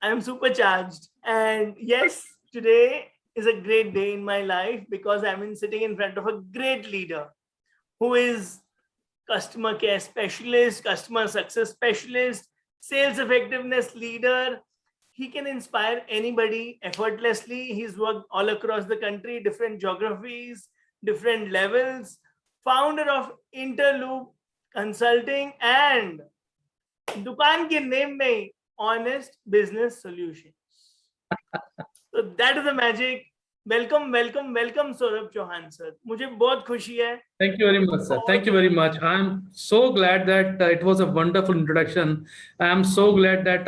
I'm supercharged. And yes, today is a great day in my life because sitting in front of a great leader who is customer care specialist, customer success specialist, sales effectiveness leader. He can inspire anybody effortlessly. He's worked all across the country, different geographies, different levels. Founder of Interloop Consulting and दुकान के name में Honest Business Solutions. So that is the magic. Welcome, welcome, welcome, Saurabh Chauhan sir. मुझे बहुत खुशी है. Thank you very much, sir. Thank you very much. I'm so glad that it was a wonderful introduction. I'm so glad that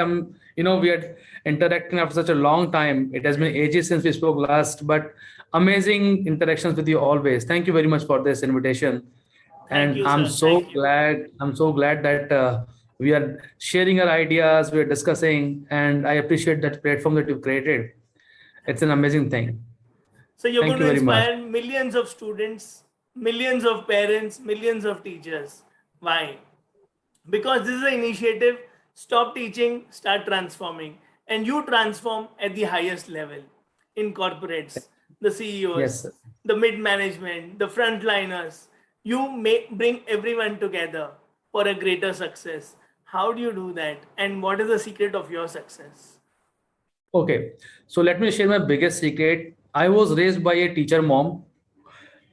we are interacting after such a long time. It has been ages since we spoke last, but amazing interactions with you always. Thank you very much for this invitation. Thank And you, I'm sir. so Thank you. glad. I'm so glad that we are sharing our ideas. We are discussing, and I appreciate that platform that you've created. It's an amazing thing. So you're Thank going to you very much. inspire millions of students, millions of parents, millions of teachers. Why? Because this is an initiative. Stop teaching, start transforming. And you transform at the highest level in corporates, the CEOs, Yes, sir. the mid-management, the frontliners. You may bring everyone together for a greater success. How do you do that? And what is the secret of your success? Okay, so let me share my biggest secret. I was raised by a teacher mom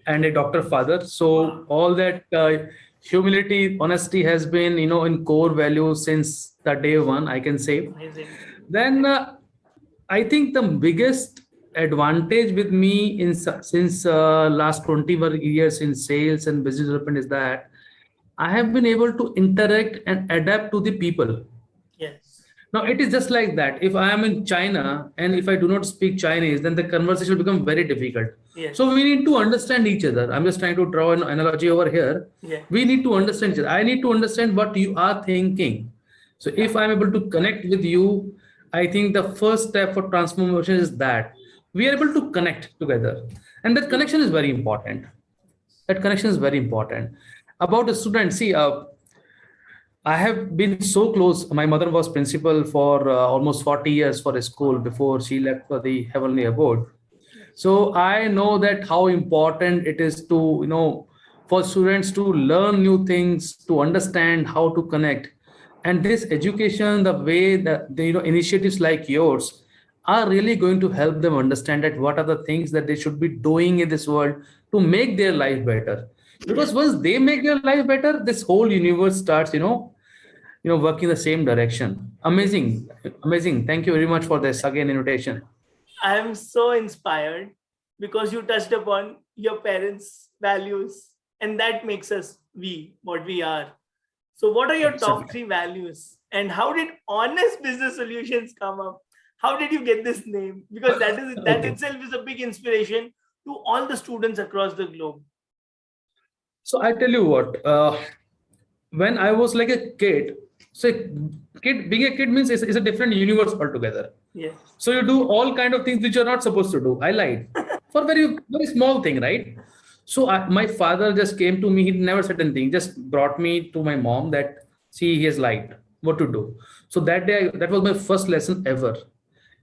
and a doctor father. So all that humility, honesty has been, in core values since the day one, I can say. Amazing. Then I think the biggest advantage with me since last 21 years in sales and business development is that I have been able to interact and adapt to the people. Yes. Now, it is just like that. If I am in China and if I do not speak Chinese, then the conversation will become very difficult. Yes. So we need to understand each other. I'm just trying to draw an analogy over here. Yeah. We need to understand each other. I need to understand what you are thinking. So if I'm able to connect with you, I think the first step for transformation is that we are able to connect together. And that connection is very important. That connection is very important. About the student, see, I have been so close. My mother was principal for almost 40 years for a school before she left for the heavenly abode. So I know that how important it is to, for students to learn new things, to understand how to connect. And this education, the way that the initiatives like yours are really going to help them understand that what are the things that they should be doing in this world to make their life better. Because once they make their life better, this whole universe starts, working the same direction. Amazing, amazing. Thank you very much for this again invitation. I am so inspired because you touched upon your parents' values, and that makes us what we are. So, what are your top 3 values, and how did Honest Business Solutions come up? How did you get this name? Because that Okay. itself is a big inspiration to all the students across the globe. So I tell you what, when I was like a kid, so being a kid means it's a different universe altogether. Yes. So you do all kind of things which you're not supposed to do. I lied for very, very small thing, right? So my father just came to me. He never said anything. Just brought me to my mom that, see, he has lied. What to do? So that day, that was my first lesson ever.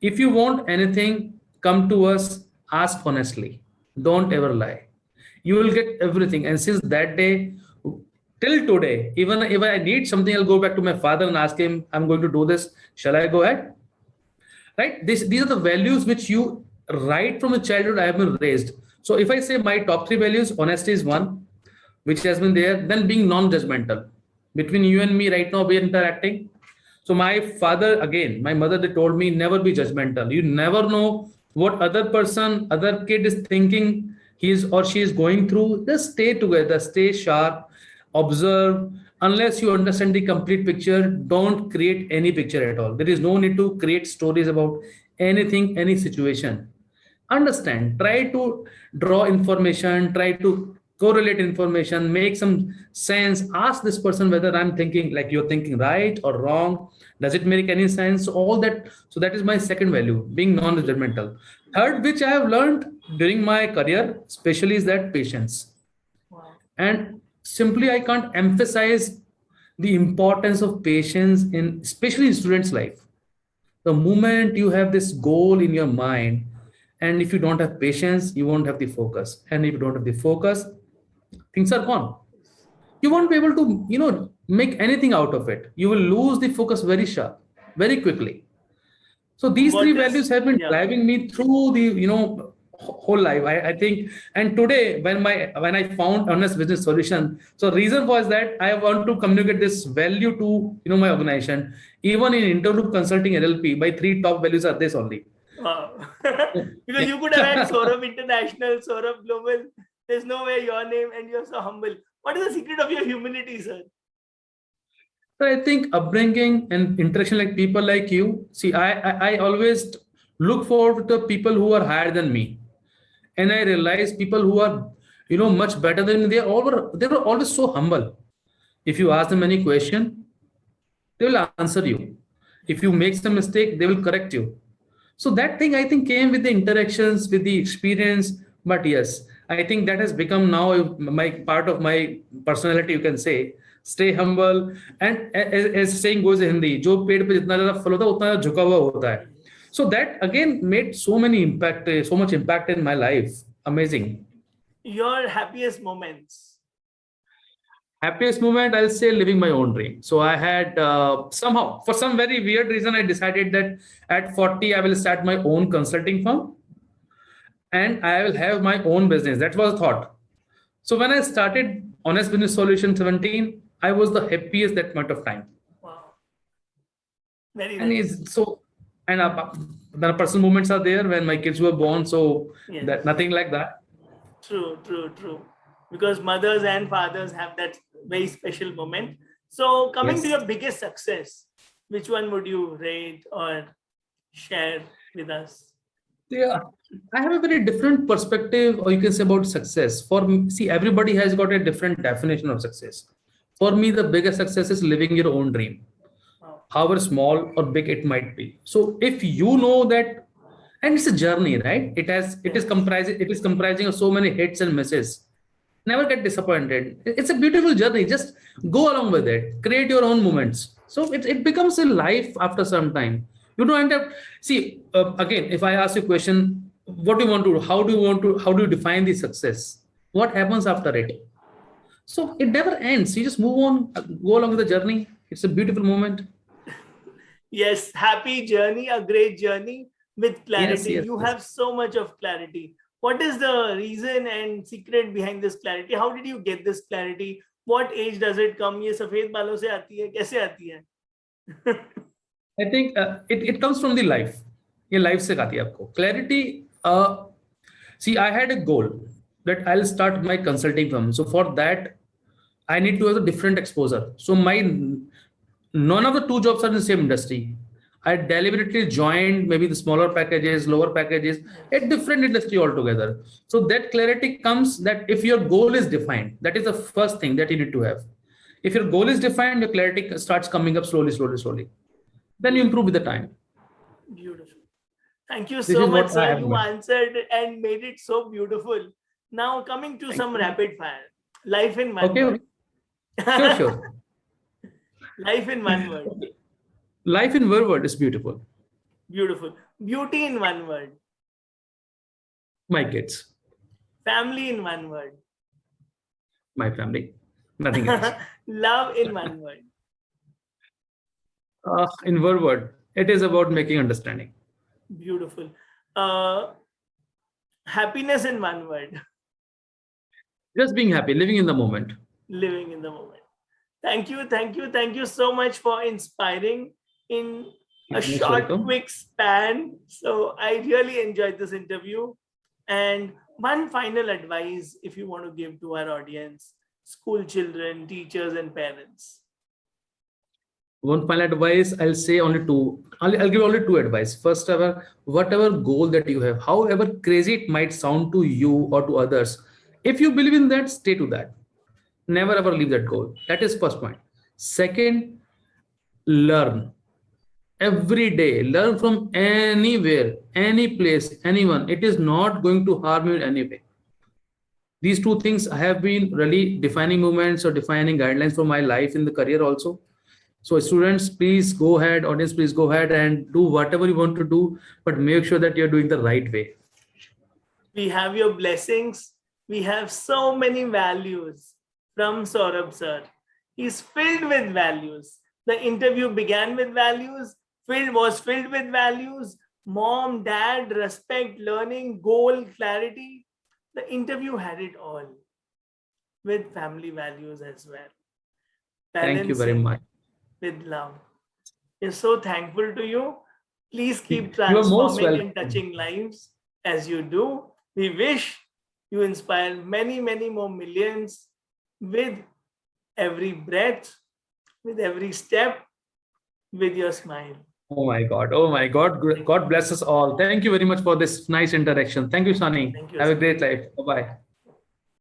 If you want anything, come to us, ask honestly. Don't ever lie. You will get everything. And since that day till today, even if I need something, I'll go back to my father and ask him, I'm going to do this. Shall I go ahead? Right? These are the values which you, right from a childhood, I have been raised. So if I say my top 3 values, honesty is one, which has been there. Then being non-judgmental. Between you and me right now, we are interacting. So my father, again, my mother, they told me, never be judgmental. You never know what other kid is thinking, he is or she is going through. Just stay together, stay sharp, observe. Unless you understand the complete picture, don't create any picture at all. There is no need to create stories about anything, any situation. Understand, try to draw information, try to correlate information, make some sense, ask this person whether I'm thinking like you're thinking right or wrong, does it make any sense, all that. So that is my second value, being non-judgmental. Third, which I have learned during my career especially, is that patience. Wow. And simply I can't emphasize the importance of patience in especially in students life. The moment you have this goal in your mind, and if you don't have patience, you won't have the focus. And if you don't have the focus, things are gone. You won't be able to, make anything out of it. You will lose the focus very sharp, very quickly. So these three What is, values have been yeah. driving me through the, whole life. I think, and today when I found Honest Business Solution, so reason was that I want to communicate this value to, my organization. Even in interview consulting LLP, my three top values are this only. Wow. Because you could have had Saurabh International, Saurabh Global. There's no way your name, and you're so humble. What is the secret of your humility, sir? So I think upbringing and interaction like people like you. See, I always look forward to people who are higher than me, and I realize people who are, much better than me. They were always so humble. If you ask them any question, they will answer you. If you make some mistake, they will correct you. So that thing I think came with the interactions, with the experience. But yes, I think that has become now my part of my personality. You can say, stay humble, and as saying goes in Hindi, जो पेड़ पे जितना ज़्यादा फल होता है उतना ज़्यादा झुका हुआ होता है. So that again made so much impact in my life. Amazing. Your happiest moments. Happiest moment, I'll say living my own dream. So I had somehow, for some very weird reason, I decided that at 40, I will start my own consulting firm and I will have my own business. That was a thought. So when I started Honest Business Solution 17, I was the happiest that point of time. Wow. Very And nice. the personal moments are there when my kids were born. So Yes. that nothing like that. True. Because mothers and fathers have that very special moment. So coming to Yes. your biggest success, which one would you rate or share with us? Yeah, I have a very different perspective, or you can say about success. For me, see, everybody has got a different definition of success. For me, the biggest success is living your own dream, Wow. however small or big it might be. So if you know that, and it's a journey, right? It is comprising of so many hits and misses. Never get disappointed. It's a beautiful journey. Just go along with it. Create your own moments. So it becomes a life after some time. You don't end up. See, again, if I ask you a question, what do you want to? How do you define the success? What happens after it? So it never ends. You just move on, go along with the journey. It's a beautiful moment. Yes, happy journey, a great journey with clarity. Yes, You yes. have so much of clarity. What is the reason and secret behind this clarity? How did you get this clarity? What age does it come? ये सफेद बालों से आती है, कैसे आती है? I think it comes from the life. ये life से आती है आपको. Clarity. See, I had a goal that I'll start my consulting firm. So for that, I need to have a different exposure. So none of the two jobs are in the same industry. I deliberately joined maybe the smaller packages, lower packages, a different industry altogether. So that clarity comes that if your goal is defined, that is the first thing that you need to have. If your goal is defined, your clarity starts coming up slowly. Then you improve with the time. Beautiful. Thank you This so is much, what I sir. have You learned. answered and made it so beautiful. Now coming to some you. rapid fire. Life in one Okay. word. Sure. Life in one word. Life in one word is beautiful. Beautiful. Beauty in one word. My kids, Family in one word. my family, nothing else. Love in one word. In one word, it is about making understanding. Beautiful. Happiness in one word. Just being happy, living in the moment. Living in the moment. Thank you so much for inspiring in a Most short, welcome. quick span. So I really enjoyed this interview. And one final advice, if you want to give to our audience, school children, teachers, and parents. One final advice, I'll say only two. I'll give only two advice. First ever, whatever goal that you have, however crazy it might sound to you or to others, if you believe in that, stay to that. Never ever leave that goal. That is first point. Second, learn every day. Learn from anywhere, any place, anyone. It is not going to harm you in any way. These two things have been really defining moments or defining guidelines for my life in the career also. So students, please go ahead, audience, please go ahead and do whatever you want to do, but make sure that you're doing the right way. We have your blessings. We have so many values from Saurabh sir. He's filled with values. The interview began with values, was filled with values. Mom, dad, respect, learning, goal, clarity. The interview had it all with family values as well. Thank you very Balancing much. with love. We're so thankful to you. Please keep You are most transforming and welcome. touching lives as you do. We wish you inspire many, many more millions with every breath, with every step, with your smile. Oh my God. Oh my God. God bless us all. Thank you very much for this nice interaction. Thank you, Sunny. Thank you. Have a Sir. great life. Bye-bye.